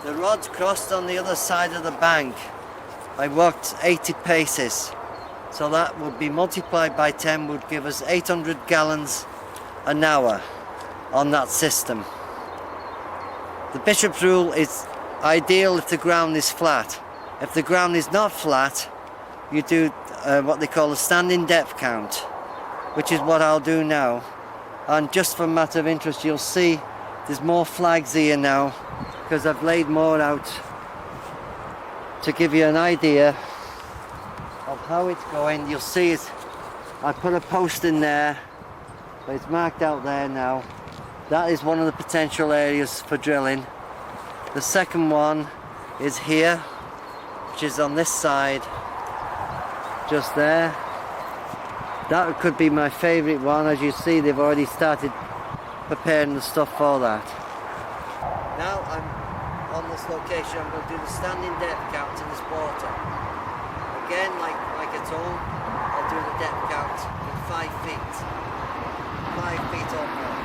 The rod's crossed on the other side of the bank. I walked 80 paces. So that would be multiplied by 10 would give us 800 gallons an hour on that system. The Bishop's rule is ideal if the ground is flat. If the ground is not flat, you do what they call a standing depth count, which is what I'll do now. And just for a matter of interest, you'll see there's more flags here now because I've laid more out to give you an idea of how it's going. You'll see it. I put a post in there, but it's marked out there now. That is one of the potential areas for drilling. The second one is here, which is on this side, just there. That could be my favourite one. As you see, they've already started preparing the stuff for that. Now I'm on this location. I'm going to do the standing depth count in this water. Again, like at home, I'll do the depth count in 5 feet. 5 feet on there,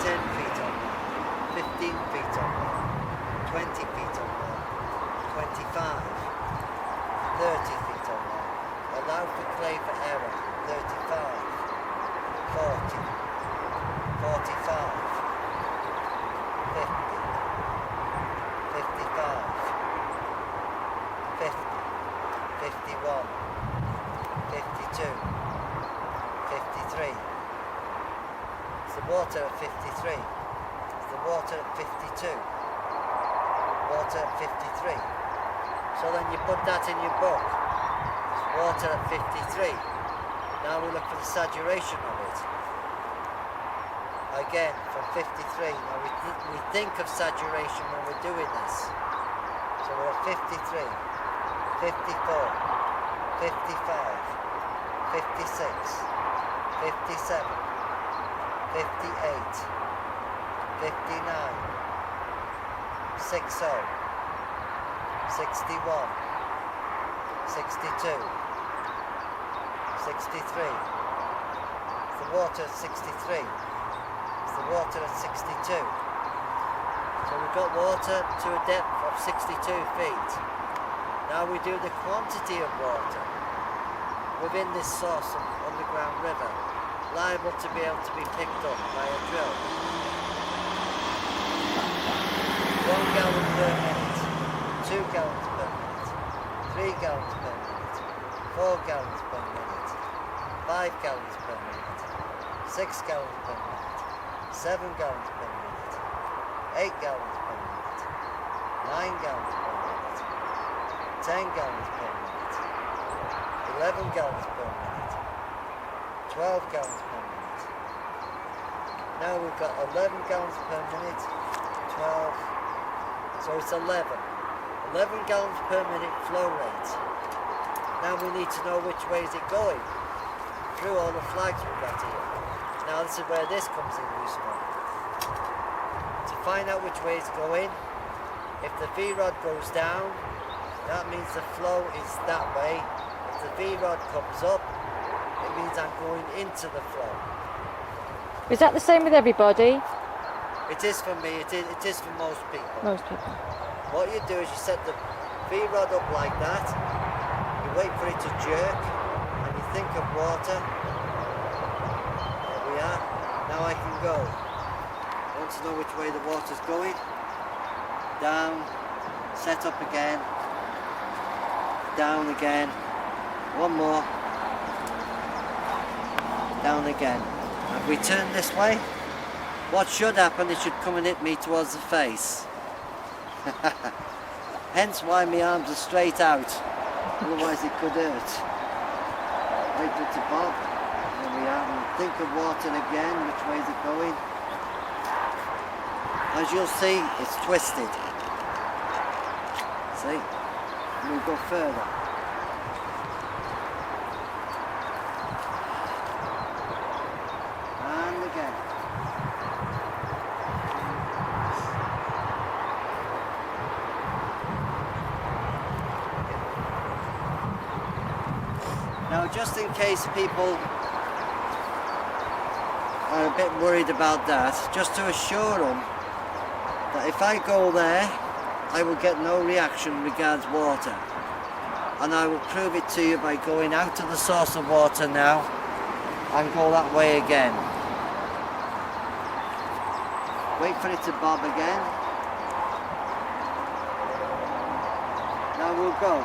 10 feet on there, 15 feet on there, 20 feet on there, 25, 30 feet on there. Allow for play for error. 35, 40, 45, 50, 55, 50, 51, 52, 53. It's the water at 53. It's the water at 52. Water at 53. So then you put that in your book. It's water at 53. Now we look for the saturation of it. Again, from 53. Now we think of saturation when we're doing this. So we're at 53, 54, 55, 56, 57, 58, 59, 60, 61, 62, 63. It's the water at 63. It's the water at 62. So we've got water to a depth of 62 feet. Now we do the quantity of water within this source of underground river, liable to be able to be picked up by a drill. 1 gallon per minute, 2 gallons per minute, 3 gallons per minute, 4 gallons per minute, 5 gallons per minute, 6 gallons per minute, 7 gallons per minute, 8 gallons per minute, 9 gallons per minute, 10 gallons per minute, 11 gallons per minute, 12 gallons per minute. Now we've got 11 gallons per minute, 12, so it's 11. 11 gallons per minute flow rate. Now we need to know which way is it going. Through all the flags we've got here. Now this is where this comes in useful. To find out which way it's going, if the V-rod goes down, that means the flow is that way. If the V-rod comes up, it means I'm going into the flow. Is that the same with everybody? It is for me, it is for most people. Most people. What you do is you set the V-rod up like that, you wait for it to jerk, and you think of water. There we are. Now I can go. I want to know which way the water's going. Down, set up again, down again, one more, down again. And if we turn this way, what should happen, it should come and hit me towards the face. Hence why my arms are straight out, otherwise it could hurt. Wait for it to pop. There we are. And think of water again, which way is it going? As you'll see, it's twisted. See? And we go further. And again. Now, just in case people are a bit worried about that, just to assure them that if I go there I will get no reaction regards water. And I will prove it to you by going out to the source of water now and go that way again. Wait for it to bob again. Now we'll go.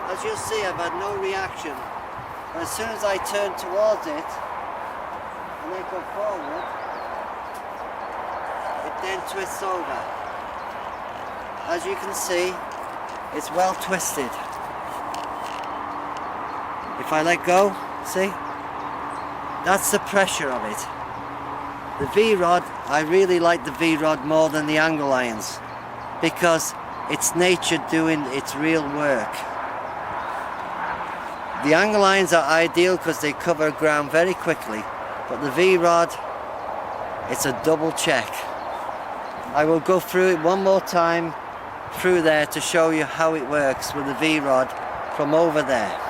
As you'll see, I've had no reaction. And as soon as I turn towards it and then go forward, it then twists over. As you can see, it's well twisted. If I let go, see? That's the pressure of it. The V-rod, I really like the V-rod more than the angle irons because it's nature doing its real work. The angle irons are ideal because they cover ground very quickly, but the V-rod, it's a double check. I will go through it one more time through there to show you how it works with the V-rod from over there.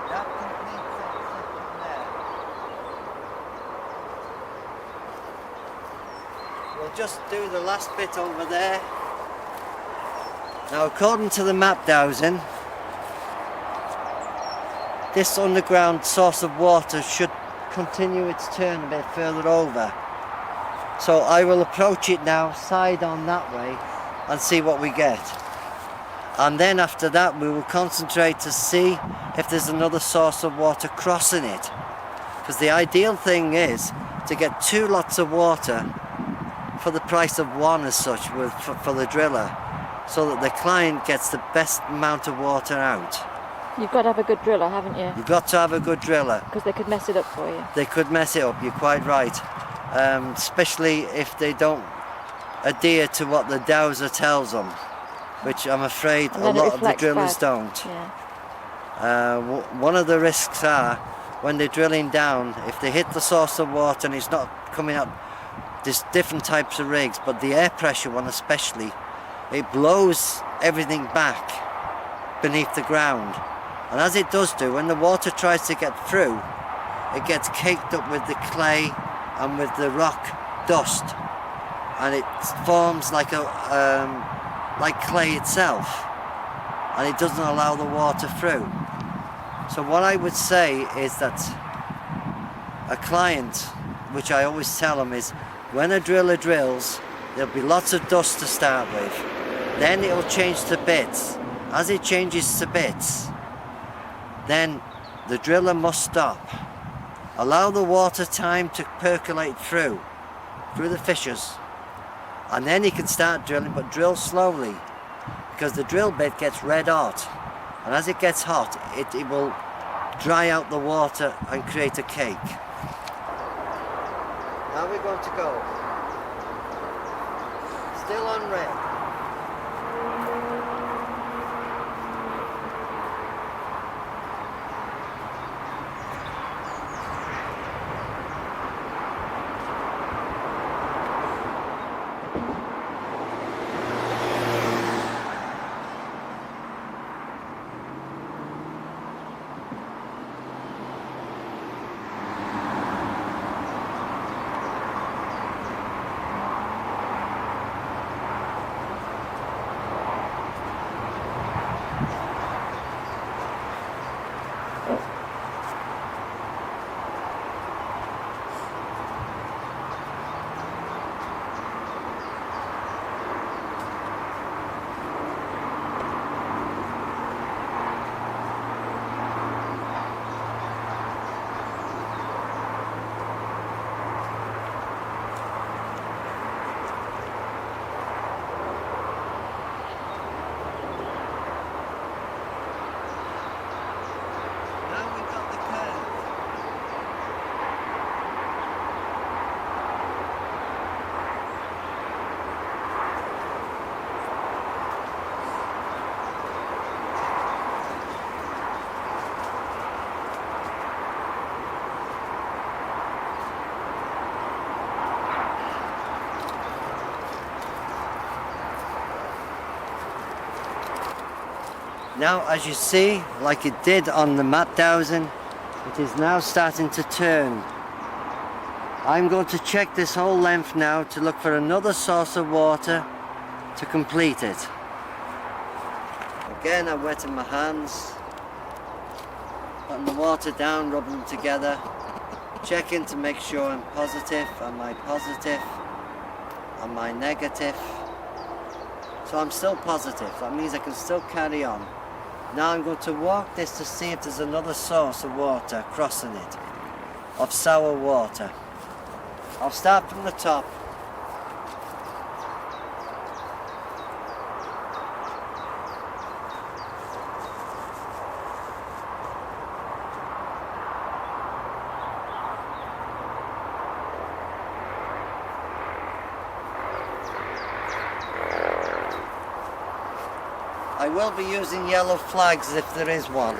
That completes that section there. We'll just do the last bit over there. Now, according to the map dowsing, this underground source of water should continue its turn a bit further over. So I will approach it now, side on that way, and see what we get. And then after that we will concentrate to see if there's another source of water crossing it. Because the ideal thing is to get 2 lots of water for the price of 1 as such for the driller, so that the client gets the best amount of water out. You've got to have a good driller, haven't you? You've got to have a good driller. Because they could mess it up for you. They could mess it up, you're quite right. Especially if they don't adhere to what the dowser tells them, which I'm afraid a lot of the drillers don't. Yeah. One of the risks are when they're drilling down, if they hit the source of water and it's not coming up, there's different types of rigs, but the air pressure one especially, it blows everything back beneath the ground. And as it does do, when the water tries to get through, it gets caked up with the clay and with the rock dust, and it forms like clay itself, and it doesn't allow the water through. So what I would say is that a client, which I always tell them, is when a driller drills, there'll be lots of dust to start with, then it'll change to bits. As it changes to bits, then the driller must stop, allow the water time to percolate through the fissures, and then he can start drilling, but drill slowly, because the drill bit gets red hot, and as it gets hot it will dry out the water and create a cake. Now we're going to go. Still on red. Now, as you see, like it did on the mat dowsing, it is now starting to turn. I'm going to check this whole length now to look for another source of water to complete it. Again, I'm wetting my hands, putting the water down, rubbing them together, checking to make sure I'm positive. Am I positive? Am I negative? So I'm still positive. That means I can still carry on. Now I'm going to walk this to see if there's another source of water crossing it, of sour water. I'll start from the top. I will be using yellow flags if there is one.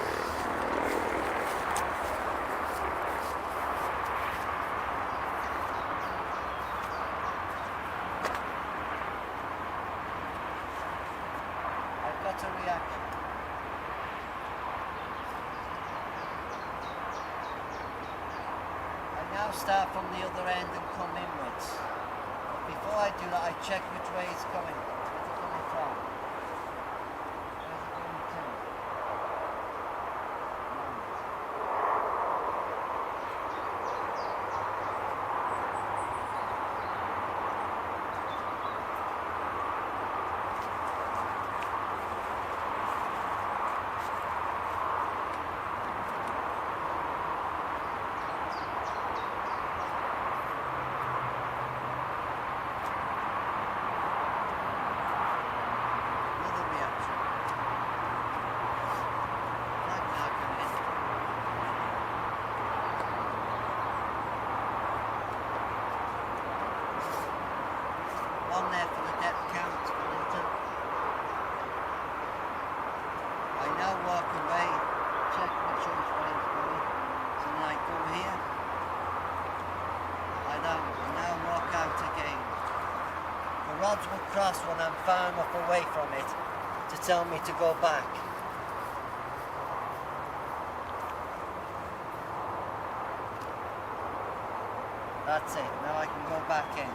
I've got a reaction. I now start from the other end and come inwards. But before I do that, I check which way it's coming. Where's it coming from? On there for the depth count. I now walk away, check which way it's going, so then I go here. I now walk out again. The rods will cross when I'm far enough away from it to tell me to go back. That's it, now I can go back in.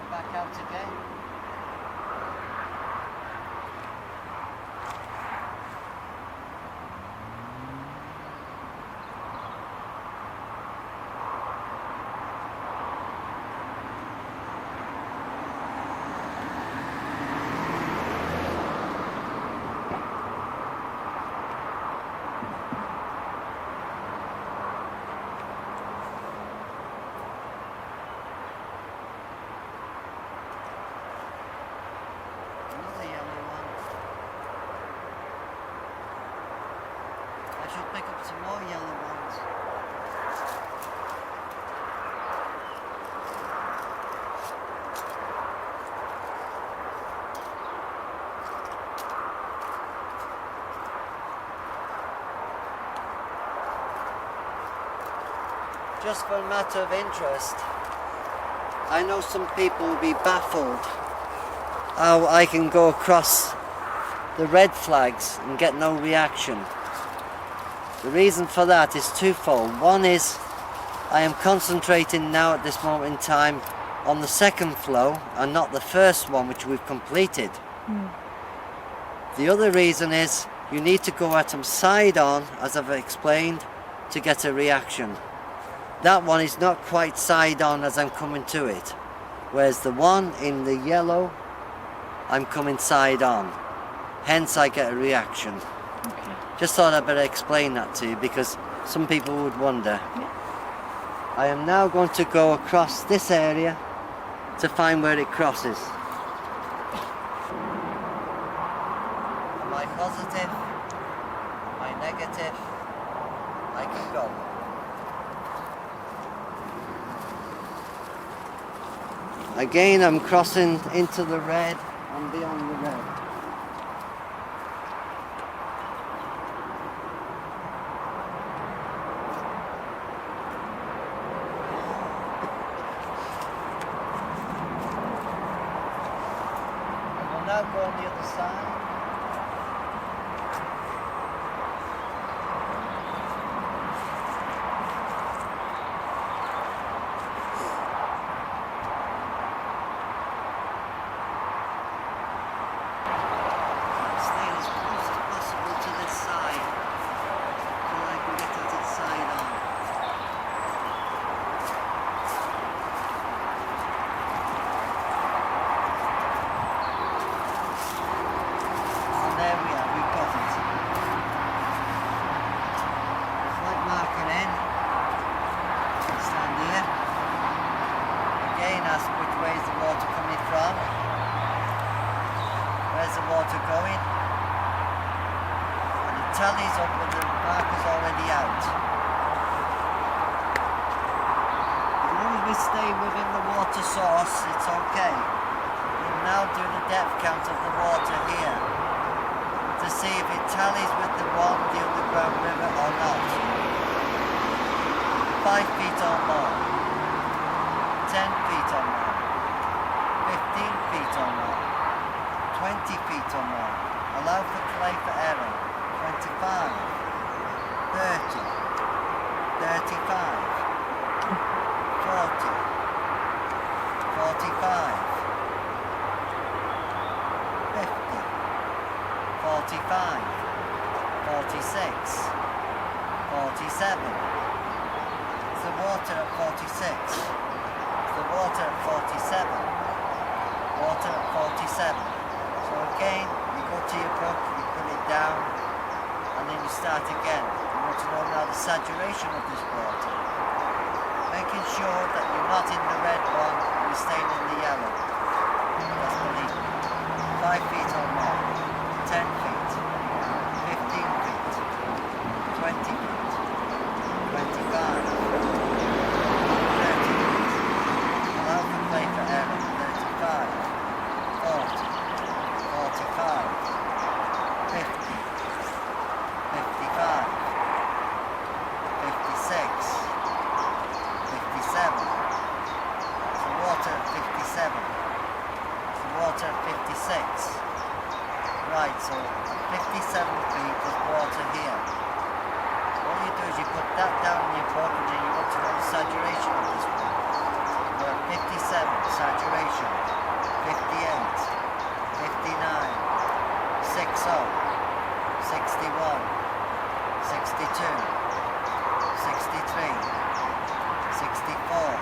Back out again. I should pick up some more yellow ones. Just for a matter of interest, I know some people will be baffled how I can go across the red flags and get no reaction. The reason for that is twofold. One is I am concentrating now at this moment in time on the second flow and not the first one which we've completed. The other reason is you need to go at them side on, as I've explained, to get a reaction. That one is not quite side on as I'm coming to it, whereas the one in the yellow, I'm coming side on. Hence I get a reaction. Okay. Just thought I'd better explain that to you because some people would wonder. Yeah. I am now going to go across this area to find where it crosses. Am I positive? Am I negative? I can go. Again, I'm crossing into the red and beyond the red. We'll now go on the other side. Staying as close as possible to this side so I can get at its side on. And there we are, we've got it. Flag marker in. Stand here. Again, ask which way is the water coming from. Where's the water going? And it tallies up with the markers already out. As long as we stay within the water source, it's okay. We'll now do the depth count of the water here to see if it tallies with the underground river or not. 5 feet or more, 10 feet or more, 15 feet or more, 20 feet or more. Allow for play for error. 25, 30, 35, 40, 45, 50, 45, 46, 47. Is the water at 46? Is the water at 47? Water at 47. So again, you go to your book, you put it down, and then you start again. You want to know now the saturation of this water. Making sure that you're not in the red one, you're staying in the yellow. That's the lead. 5 feet or more, 10 feet, 15 feet, 20 feet, 25, 30 feet. Allow for play for error. 35, 40, 45, 50, 55, 56, 57. It's the water at 57. It's the water at 56. Right, so at 57 feet there's water here. All you do is you put that down in your book and then you want to know the saturation of this one. We're at 57, saturation, 58, 59, 60, 61, 62, 63, 64,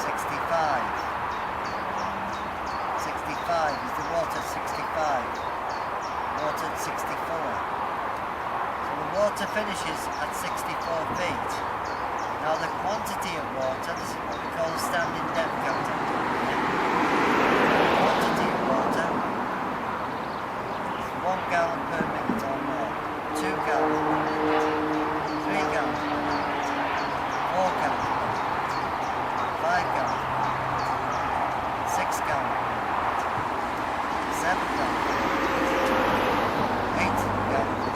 65. 65, is the water at 65? Water at 64. So the water finishes at 64 feet. Now the quantity of water, this is what we call a standing depth count. Quantity of water is 1 gallon per minute or more. 2 gallons, 3 gallons, 4 gallons, 5 gallons, 6 gallons, 7 gallons, 8 gallons,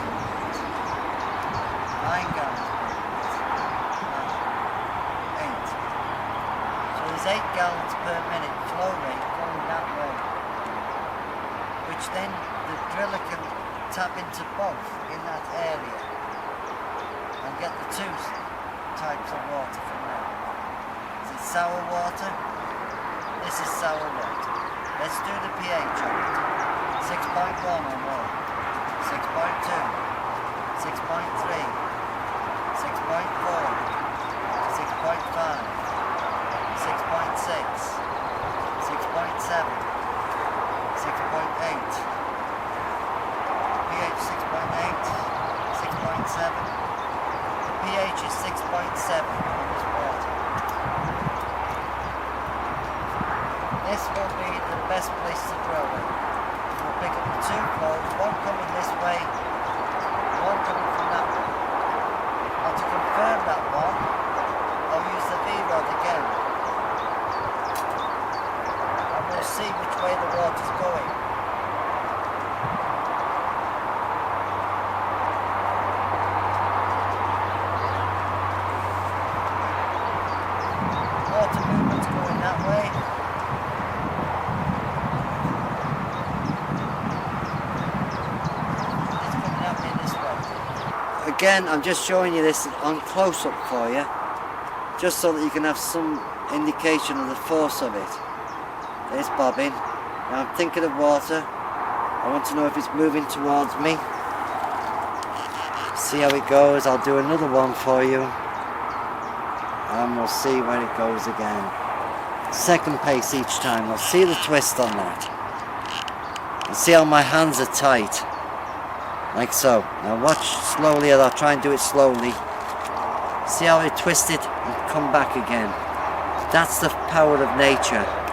9 gallons, 8. So there's 8 gallons per minute flow rate going that way, which then the driller can tap into both in that area and get the two types of water from there. Is it sour water? This is sour water. Let's do the pH on it. 6.1 or more. 6.2. 6.3. 6.4. 6.5. 6.6. 6.7. 6.8. pH 6.8. 6.7. The pH is 6.7 on this water. This will be the best place to drill it. We'll pick up the two flows, one coming this way, one coming from that way. Now to confirm that one, I'll use the V-rod again. again, I'm just showing you this on close-up for you, just so that you can have some indication of the force of it. It's bobbing. Now I'm thinking of water. I want to know if it's moving towards me. See how it goes. I'll do another one for you, and we'll see where it goes again. Second pace each time. I'll see the twist on that. And see how my hands are tight. Like so. Now watch slowly, and I'll try and do it slowly. See how I twist it and come back again. That's the power of nature.